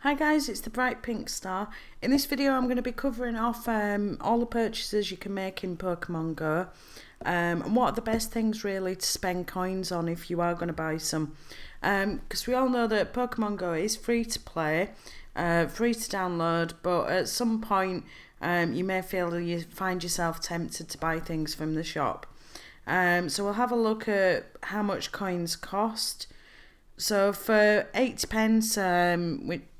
Hi guys, it's the Brightpinkstar. In this video I'm going to be covering off all the purchases you can make in Pokemon Go and what are the best things really to spend coins on if you are going to buy some. Because we all know that Pokemon Go is free to play, free to download, but at some point you may feel that you find yourself tempted to buy things from the shop. So we'll have a look at how much coins cost. So for 80 pence,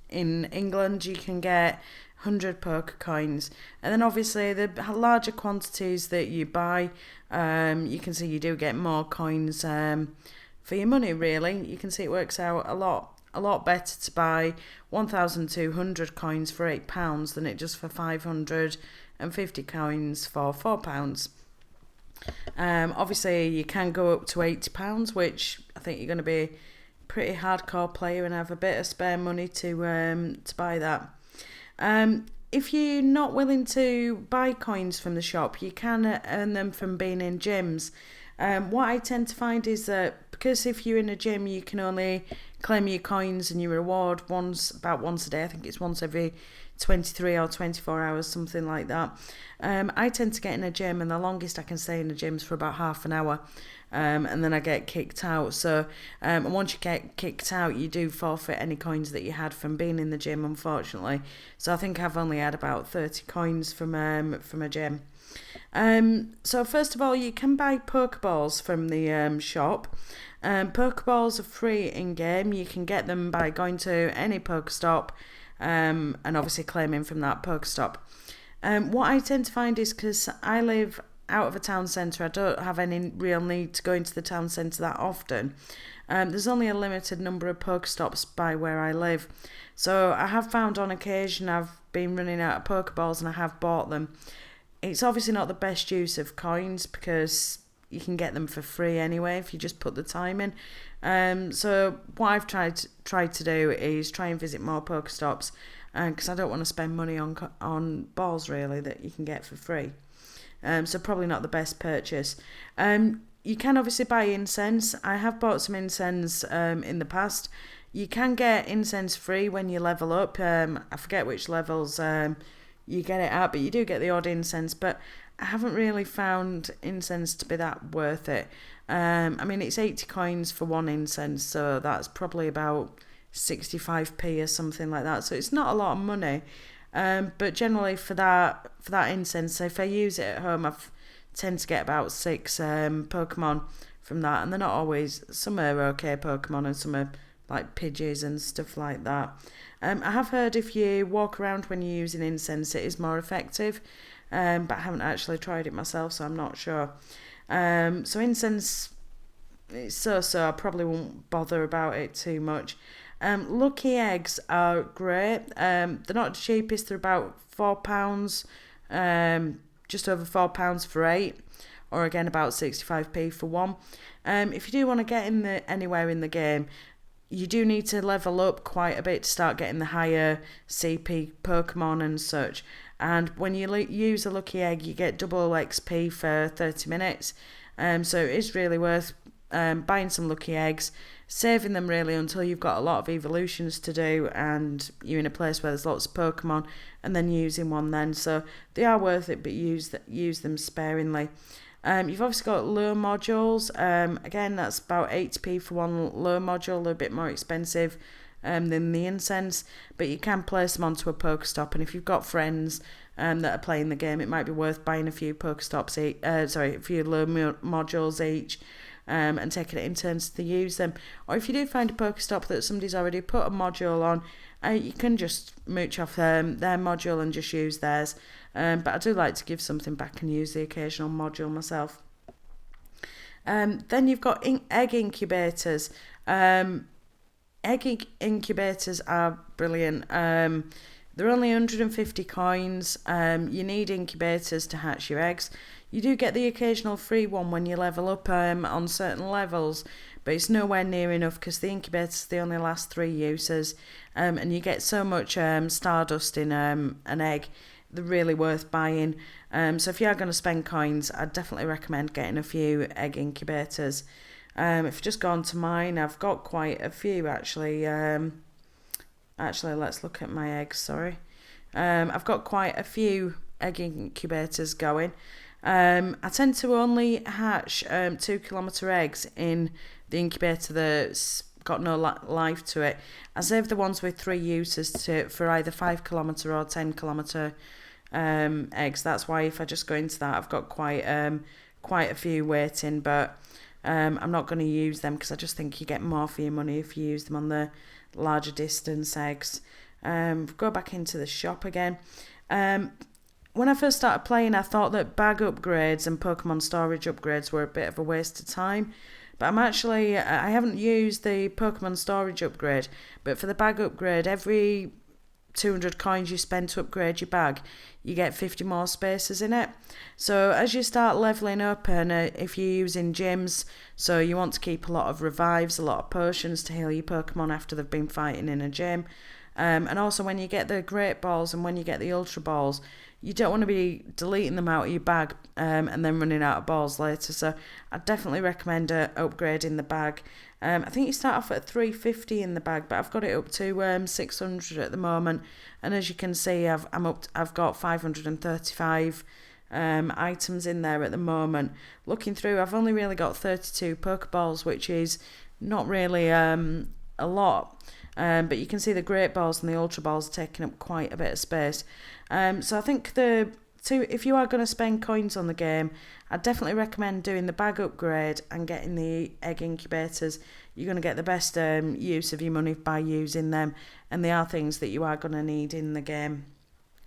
in England you can get 100 Pokecoins, and then obviously the larger quantities that you buy, you can see you do get more coins for your money. Really, you can see it works out a lot better to buy 1,200 coins for £8 than it just for 550 coins for £4. Obviously you can go up to £80, which I think you're going to be pretty hardcore player and have a bit of spare money to buy that. If you're not willing to buy coins from the shop, you can earn them from being in gyms. What I tend to find is that because if you're in a gym, you can only claim your coins and your reward about once a day. I think it's once every 23 or 24 hours, something like that. I tend to get in a gym, and the longest I can stay in the gym is for about half an hour. And then I get kicked out. So and once you get kicked out, you do forfeit any coins that you had from being in the gym, unfortunately. So I think I've only had about 30 coins from a gym. So first of all, you can buy Poké Balls from the shop. Poké Balls are free in game. You can get them by going to any Pokestop and obviously claiming from that Pokestop. What I tend to find is, because I live out of a town centre, I don't have any real need to go into the town centre that often. There's only a limited number of Pokestops by where I live, so I have found on occasion I've been running out of Pokeballs and I have bought them. It's obviously not the best use of coins because you can get them for free anyway if you just put the time in. So what I've tried to do is try and visit more Pokestops, because I don't want to spend money on balls really that you can get for free. So probably not the best purchase. You can obviously buy incense. I have bought some incense in the past. You can get incense free when you level up. I forget which levels you get it at, but you do get the odd incense. But I haven't really found incense to be that worth it. I mean, it's 80 coins for one incense, so that's probably about 65p or something like that. So it's not a lot of money. But generally for that incense, if I use it at home, I tend to get about 6 Pokemon from that, and they're not always. Some are okay Pokemon, and some are like Pidgeys and stuff like that. I have heard if you walk around when you're using incense, it is more effective, but I haven't actually tried it myself, so I'm not sure. So incense, it's so. I probably won't bother about it too much. Lucky eggs are great. They're not the cheapest. They're about £4, just over £4 for 8, or again about 65p for one. If you do want to get anywhere in the game, you do need to level up quite a bit to start getting the higher CP Pokemon and such. And when you use a lucky egg, you get double XP for 30 minutes. So it is really worth buying some lucky eggs, saving them really until you've got a lot of evolutions to do and you're in a place where there's lots of Pokemon, and then using one then. So they are worth it, but use them sparingly. You've obviously got lure modules. Again, that's about 80p for one lure module. They're a bit more expensive than the incense, but you can place them onto a Pokestop, and if you've got friends that are playing the game, it might be worth buying a few Pokestops, a few lure modules each, and taking it in turns to use them. Or if you do find a Pokestop that somebody's already put a module on, you can just mooch off their module and just use theirs. But I do like to give something back and use the occasional module myself. Then you've got egg incubators. Egg incubators are brilliant. They're only 150 coins. You need incubators to hatch your eggs. You do get the occasional free one when you level up on certain levels, but it's nowhere near enough because the incubators, they only last 3 uses, and you get so much stardust in an egg. They're really worth buying. So if you are going to spend coins, I'd definitely recommend getting a few egg incubators. If you just go on to mine, I've got quite a few actually. Actually, let's look at my eggs, sorry. I've got quite a few egg incubators going. I tend to only hatch 2 kilometre eggs in the incubator that's got no life to it. I save the ones with 3 uses for either 5 kilometre or 10 kilometre eggs. That's why if I just go into that, I've got quite a few waiting, but I'm not going to use them because I just think you get more for your money if you use them on the larger distance eggs. Go back into the shop again. When I first started playing, I thought that bag upgrades and Pokemon storage upgrades were a bit of a waste of time. But I haven't used the Pokemon storage upgrade, but for the bag upgrade, every 200 coins you spend to upgrade your bag, you get 50 more spaces in it. So as you start leveling up, and if you're using gyms, so you want to keep a lot of revives, a lot of potions to heal your Pokemon after they've been fighting in a gym. And also when you get the Great Balls and when you get the Ultra Balls, you don't want to be deleting them out of your bag and then running out of balls later. So I definitely recommend upgrading the bag. I think you start off at 350 in the bag, but I've got it up to 600 at the moment. And as you can see, I've got 535 items in there at the moment. Looking through, I've only really got 32 Poké Balls, which is not really a lot. But you can see the Great Balls and the Ultra Balls taking up quite a bit of space. So I think if you are going to spend coins on the game, I'd definitely recommend doing the bag upgrade and getting the egg incubators. You're going to get the best use of your money by using them, and they are things that you are going to need in the game.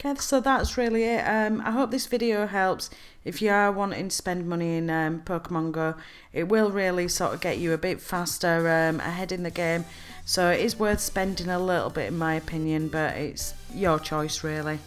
Okay, so that's really it. I hope this video helps. If you are wanting to spend money in Pokemon Go, it will really sort of get you a bit faster ahead in the game. So it is worth spending a little bit in my opinion, but it's your choice really.